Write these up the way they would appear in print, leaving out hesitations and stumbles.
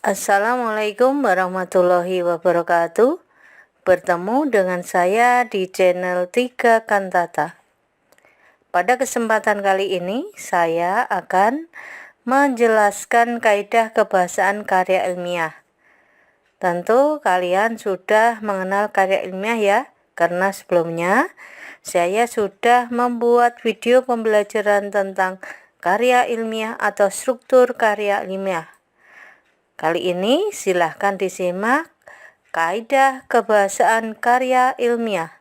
Assalamualaikum warahmatullahi wabarakatuh. Bertemu dengan saya di channel 3 Kantata. Pada kesempatan kali ini saya akan menjelaskan kaidah kebahasaan karya ilmiah. Tentu kalian sudah mengenal karya ilmiah ya, karena sebelumnya saya sudah membuat video pembelajaran tentang karya ilmiah atau struktur karya ilmiah. Kali ini silahkan disimak kaidah kebahasaan karya ilmiah.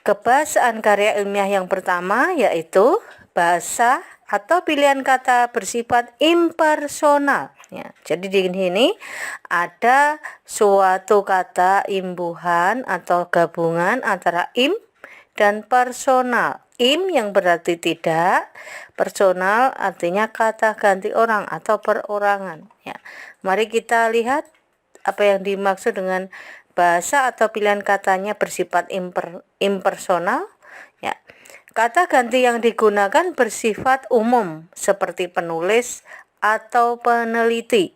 Kebahasaan karya ilmiah yang pertama yaitu bahasa atau pilihan kata bersifat impersonal. Ya, jadi di sini ada suatu kata imbuhan atau gabungan antara im dan personal. Im yang berarti tidak, personal artinya kata ganti orang atau perorangan. Ya, mari kita lihat apa yang dimaksud dengan bahasa atau pilihan katanya bersifat impersonal. Ya, kata ganti yang digunakan bersifat umum seperti penulis atau peneliti.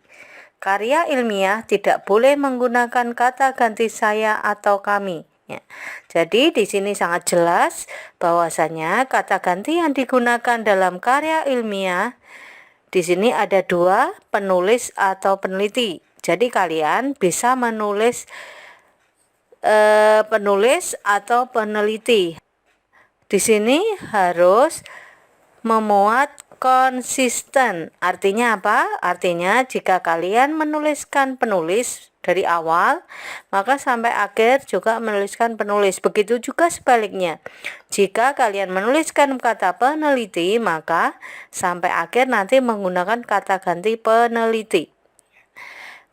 Karya ilmiah tidak boleh menggunakan kata ganti saya atau kami. Ya. Jadi di sini sangat jelas bahwasanya kata ganti yang digunakan dalam karya ilmiah di sini ada dua, penulis atau peneliti. Jadi kalian bisa menulis penulis atau peneliti. Di sini harus memuat konsisten. Artinya apa? Artinya jika kalian menuliskan penulis dari awal, maka sampai akhir juga menuliskan penulis. Begitu juga sebaliknya. Jika kalian menuliskan kata peneliti, maka sampai akhir nanti menggunakan kata ganti peneliti.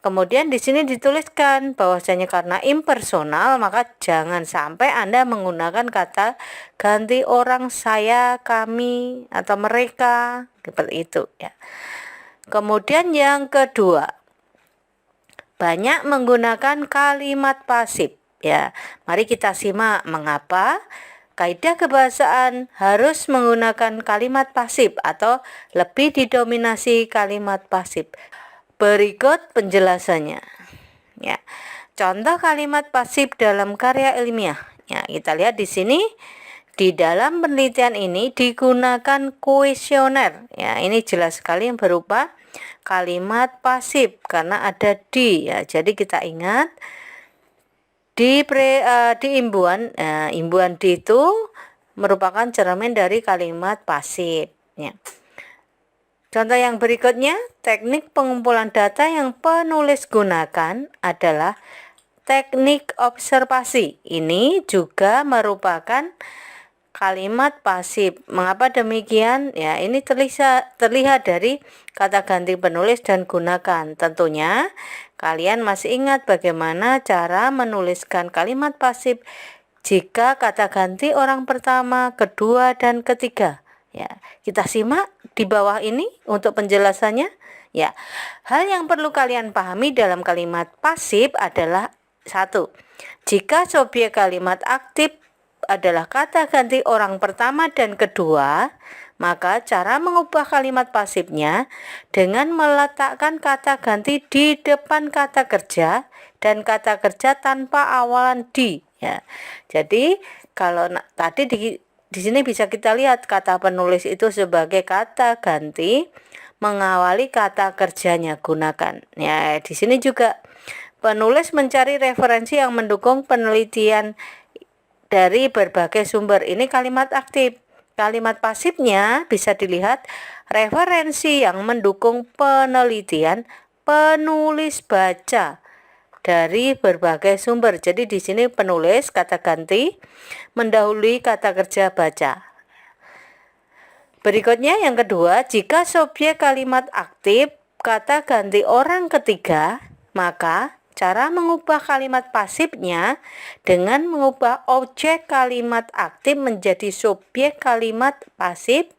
Kemudian di sini dituliskan bahwasanya karena impersonal maka jangan sampai Anda menggunakan kata ganti orang, saya, kami atau mereka seperti itu ya. Kemudian yang kedua, banyak menggunakan kalimat pasif ya. Mari kita simak mengapa kaidah kebahasaan harus menggunakan kalimat pasif atau lebih didominasi kalimat pasif. Berikut penjelasannya. Ya. Contoh kalimat pasif dalam karya ilmiah. Ya, kita lihat di sini di dalam penelitian ini digunakan kuesioner. Ya, ini jelas sekali yang berupa kalimat pasif karena ada di. Ya, jadi kita ingat di imbuhan, imbuhan di itu merupakan cermin dari kalimat pasif. Ya. Contoh yang berikutnya, teknik pengumpulan data yang penulis gunakan adalah teknik observasi. Ini juga merupakan kalimat pasif. Mengapa demikian? Ya, ini terlihat dari kata ganti penulis dan gunakan. Tentunya kalian masih ingat bagaimana cara menuliskan kalimat pasif jika kata ganti orang pertama, kedua, dan ketiga. Ya, kita simak di bawah ini untuk penjelasannya. Ya, hal yang perlu kalian pahami dalam kalimat pasif adalah 1. Jika subjek kalimat aktif adalah kata ganti orang pertama dan kedua, maka cara mengubah kalimat pasifnya dengan meletakkan kata ganti di depan kata kerja dan kata kerja tanpa awalan di. Ya, jadi kalau tadi di sini bisa kita lihat kata penulis itu sebagai kata ganti mengawali kata kerjanya gunakan. Ya, di sini juga penulis mencari referensi yang mendukung penelitian dari berbagai sumber. Ini kalimat aktif. Kalimat pasifnya bisa dilihat referensi yang mendukung penelitian penulis baca dari berbagai sumber. Jadi di sini penulis kata ganti mendahului kata kerja baca. Berikutnya yang kedua, jika subjek kalimat aktif kata ganti orang ketiga, maka cara mengubah kalimat pasifnya dengan mengubah objek kalimat aktif menjadi subjek kalimat pasif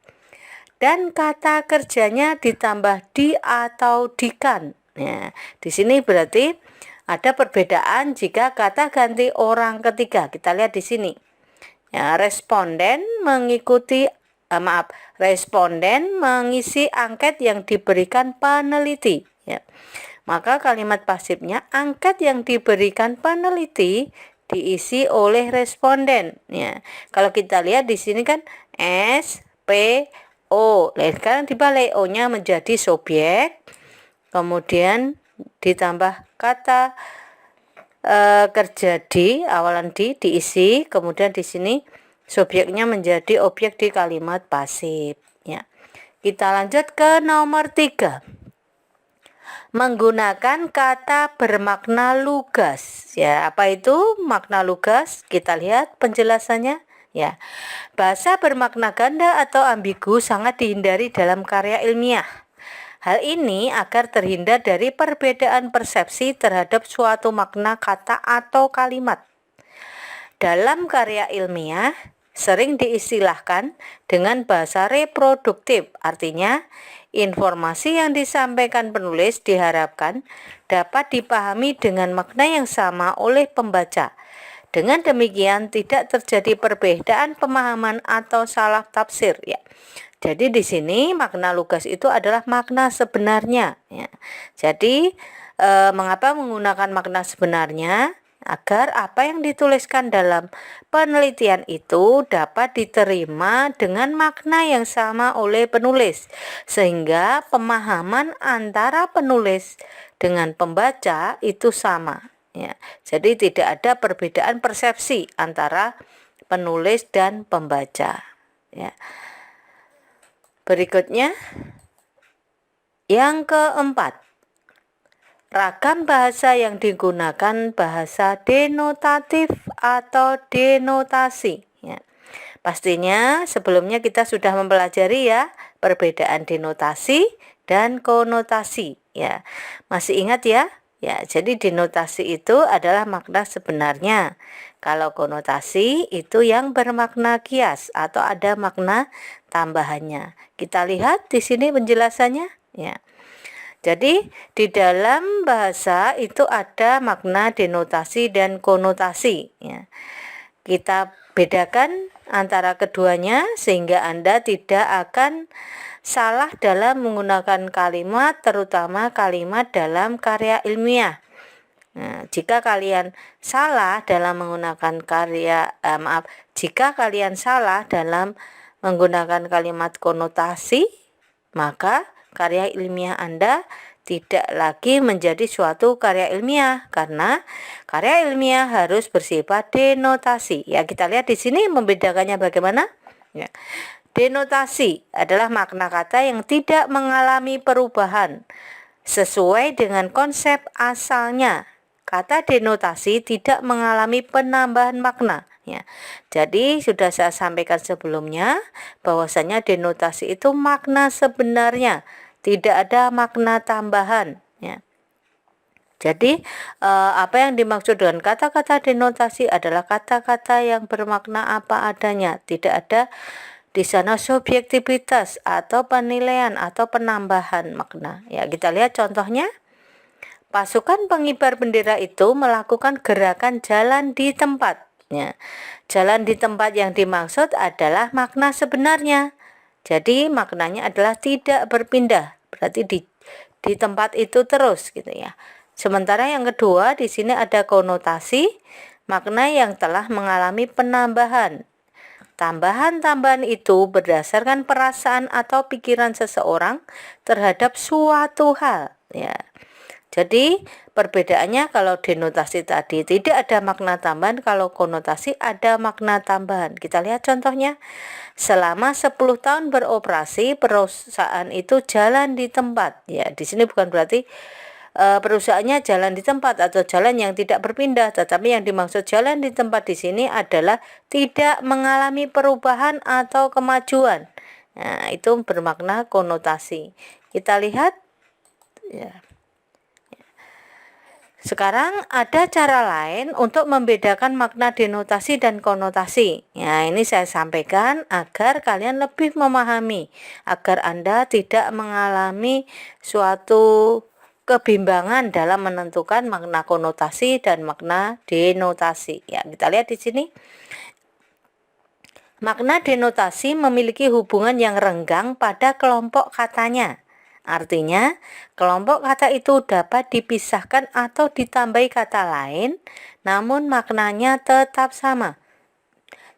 dan kata kerjanya ditambah di atau dikan. Nah, di sini berarti ada perbedaan jika kata ganti orang ketiga. Kita lihat di sini. Ya, responden mengikuti responden mengisi angket yang diberikan peneliti, ya. Maka kalimat pasifnya angket yang diberikan peneliti diisi oleh responden, ya. Kalau kita lihat di sini kan S P O. Sekarang dibalik, O-nya menjadi subjek, kemudian ditambah kata kerja di, awalan di, diisi, kemudian di sini subjeknya menjadi objek di kalimat pasif, ya. Kita lanjut ke nomor 3. Menggunakan kata bermakna lugas, ya. Apa itu makna lugas? Kita lihat penjelasannya, ya. Bahasa bermakna ganda atau ambigu sangat dihindari dalam karya ilmiah. Hal ini agar terhindar dari perbedaan persepsi terhadap suatu makna kata atau kalimat. Dalam karya ilmiah sering diistilahkan dengan bahasa reproduktif, artinya informasi yang disampaikan penulis diharapkan dapat dipahami dengan makna yang sama oleh pembaca. Dengan demikian tidak terjadi perbedaan pemahaman atau salah tafsir, ya. Jadi di sini makna lugas itu adalah makna sebenarnya, ya. Jadi mengapa menggunakan makna sebenarnya? Agar apa yang dituliskan dalam penelitian itu dapat diterima dengan makna yang sama oleh penulis, sehingga pemahaman antara penulis dengan pembaca itu sama, ya. Jadi tidak ada perbedaan persepsi antara penulis dan pembaca, ya. Berikutnya, yang keempat, ragam bahasa yang digunakan bahasa denotatif atau denotasi, ya. Pastinya sebelumnya kita sudah mempelajari, ya, perbedaan denotasi dan konotasi, ya. Masih ingat, ya? Ya, jadi denotasi itu adalah makna sebenarnya. Kalau konotasi itu yang bermakna kias atau ada makna tambahannya. Kita lihat di sini penjelasannya, ya. Jadi di dalam bahasa itu ada makna denotasi dan konotasi, ya. Kita bedakan antara keduanya sehingga Anda tidak akan salah dalam menggunakan kalimat, terutama kalimat dalam karya ilmiah. Nah, jika kalian salah dalam menggunakan jika kalian salah dalam menggunakan kalimat konotasi, maka karya ilmiah Anda tidak lagi menjadi suatu karya ilmiah, karena karya ilmiah harus bersifat denotasi. Ya, kita lihat di sini membedakannya bagaimana? Ya. Denotasi adalah makna kata yang tidak mengalami perubahan sesuai dengan konsep asalnya. Kata denotasi tidak mengalami penambahan makna, ya. Jadi sudah saya sampaikan sebelumnya bahwasanya denotasi itu makna sebenarnya, tidak ada makna tambahan, ya. Jadi apa yang dimaksud dengan kata-kata denotasi adalah kata-kata yang bermakna apa adanya, tidak ada di sana subjektivitas atau penilaian atau penambahan makna. Ya, kita lihat contohnya. Pasukan pengibar bendera itu melakukan gerakan jalan di tempat. Ya. Jalan di tempat yang dimaksud adalah makna sebenarnya. Jadi maknanya adalah tidak berpindah. Berarti di tempat itu terus, gitu, ya. Sementara yang kedua di sini ada konotasi, makna yang telah mengalami penambahan. Tambahan-tambahan itu berdasarkan perasaan atau pikiran seseorang terhadap suatu hal, ya. Jadi perbedaannya kalau denotasi tadi tidak ada makna tambahan, kalau konotasi ada makna tambahan. Kita lihat contohnya. Selama 10 tahun beroperasi, perusahaan itu jalan di tempat. Ya, di sini bukan berarti perusahaannya jalan di tempat atau jalan yang tidak berpindah, tetapi yang dimaksud jalan di tempat di sini adalah tidak mengalami perubahan atau kemajuan. Nah, itu bermakna konotasi. Kita lihat, ya. Sekarang ada cara lain untuk membedakan makna denotasi dan konotasi. Ya, ini saya sampaikan agar kalian lebih memahami, agar Anda tidak mengalami suatu kebimbangan dalam menentukan makna konotasi dan makna denotasi. Ya, kita lihat di sini. Makna denotasi memiliki hubungan yang renggang pada kelompok katanya. Artinya, kelompok kata itu dapat dipisahkan atau ditambahi kata lain, namun maknanya tetap sama.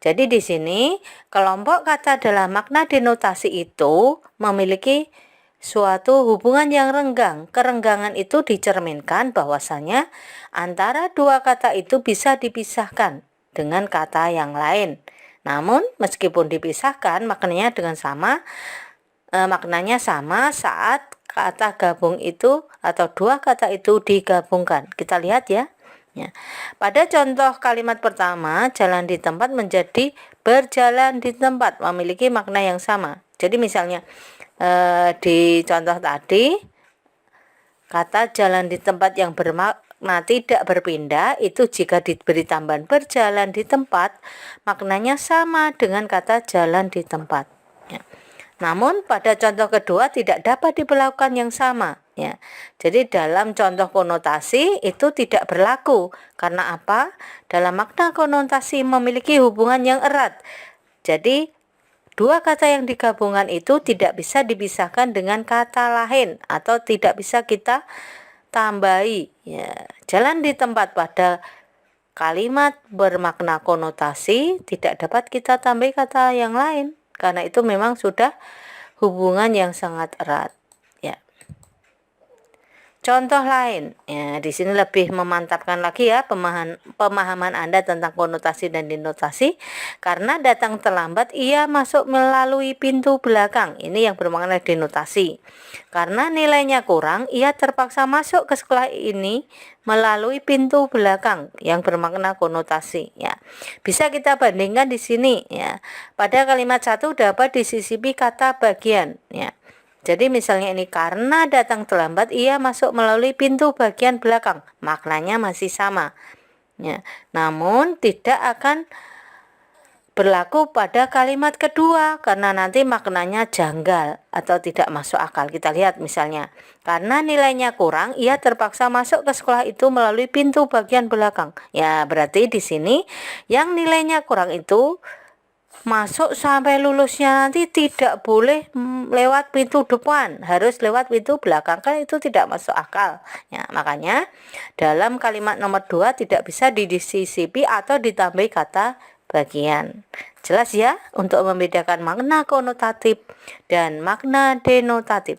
Jadi di sini, kelompok kata dalam makna denotasi itu memiliki suatu hubungan yang renggang. Kerenggangan itu dicerminkan bahwasanya antara dua kata itu bisa dipisahkan dengan kata yang lain. Namun meskipun dipisahkan maknanya sama saat kata gabung itu atau dua kata itu digabungkan. Kita lihat ya. Pada contoh kalimat pertama, jalan di tempat menjadi berjalan di tempat, memiliki makna yang sama. Jadi misalnya di contoh tadi, kata jalan di tempat yang bermakna tidak berpindah itu jika diberi tambahan berjalan di tempat, maknanya sama dengan kata jalan di tempat. Namun pada contoh kedua tidak dapat diberlakukan yang sama. Jadi dalam contoh konotasi itu tidak berlaku. Karena apa? Dalam makna konotasi memiliki hubungan yang erat. Jadi dua kata yang digabungkan itu tidak bisa dipisahkan dengan kata lain atau tidak bisa kita tambahi. Jalan di tempat pada kalimat bermakna konotasi tidak dapat kita tambahi kata yang lain. Karena itu memang sudah hubungan yang sangat erat. Contoh lain, di sini lebih memantapkan lagi ya pemahaman Anda tentang konotasi dan denotasi. Karena datang terlambat, ia masuk melalui pintu belakang. Ini yang bermakna denotasi. Karena nilainya kurang, ia terpaksa masuk ke sekolah ini melalui pintu belakang yang bermakna konotasi. Bisa kita bandingkan di sini ya. Pada kalimat satu dapat disisipi kata bagian ya. Jadi misalnya ini karena datang terlambat ia masuk melalui pintu bagian belakang. Maknanya masih sama. Namun tidak akan berlaku pada kalimat kedua karena nanti maknanya janggal atau tidak masuk akal. Kita lihat misalnya, karena nilainya kurang ia terpaksa masuk ke sekolah itu melalui pintu bagian belakang. Berarti di sini yang nilainya kurang itu masuk sampai lulusnya nanti tidak boleh lewat pintu depan, harus lewat pintu belakang, kan itu tidak masuk akal. Makanya dalam kalimat nomor 2 tidak bisa disisipi atau ditambahi kata bagian. Jelas ya untuk membedakan makna konotatif dan makna denotatif.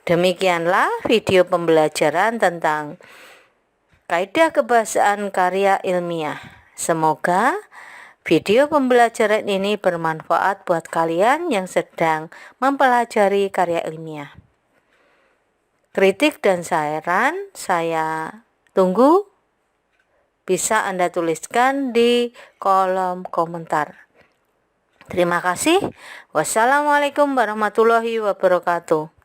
Demikianlah video pembelajaran tentang kaidah kebahasaan karya ilmiah. Semoga video pembelajaran ini bermanfaat buat kalian yang sedang mempelajari karya ilmiah. Kritik dan saran saya tunggu. Bisa Anda tuliskan di kolom komentar. Terima kasih. Wassalamualaikum warahmatullahi wabarakatuh.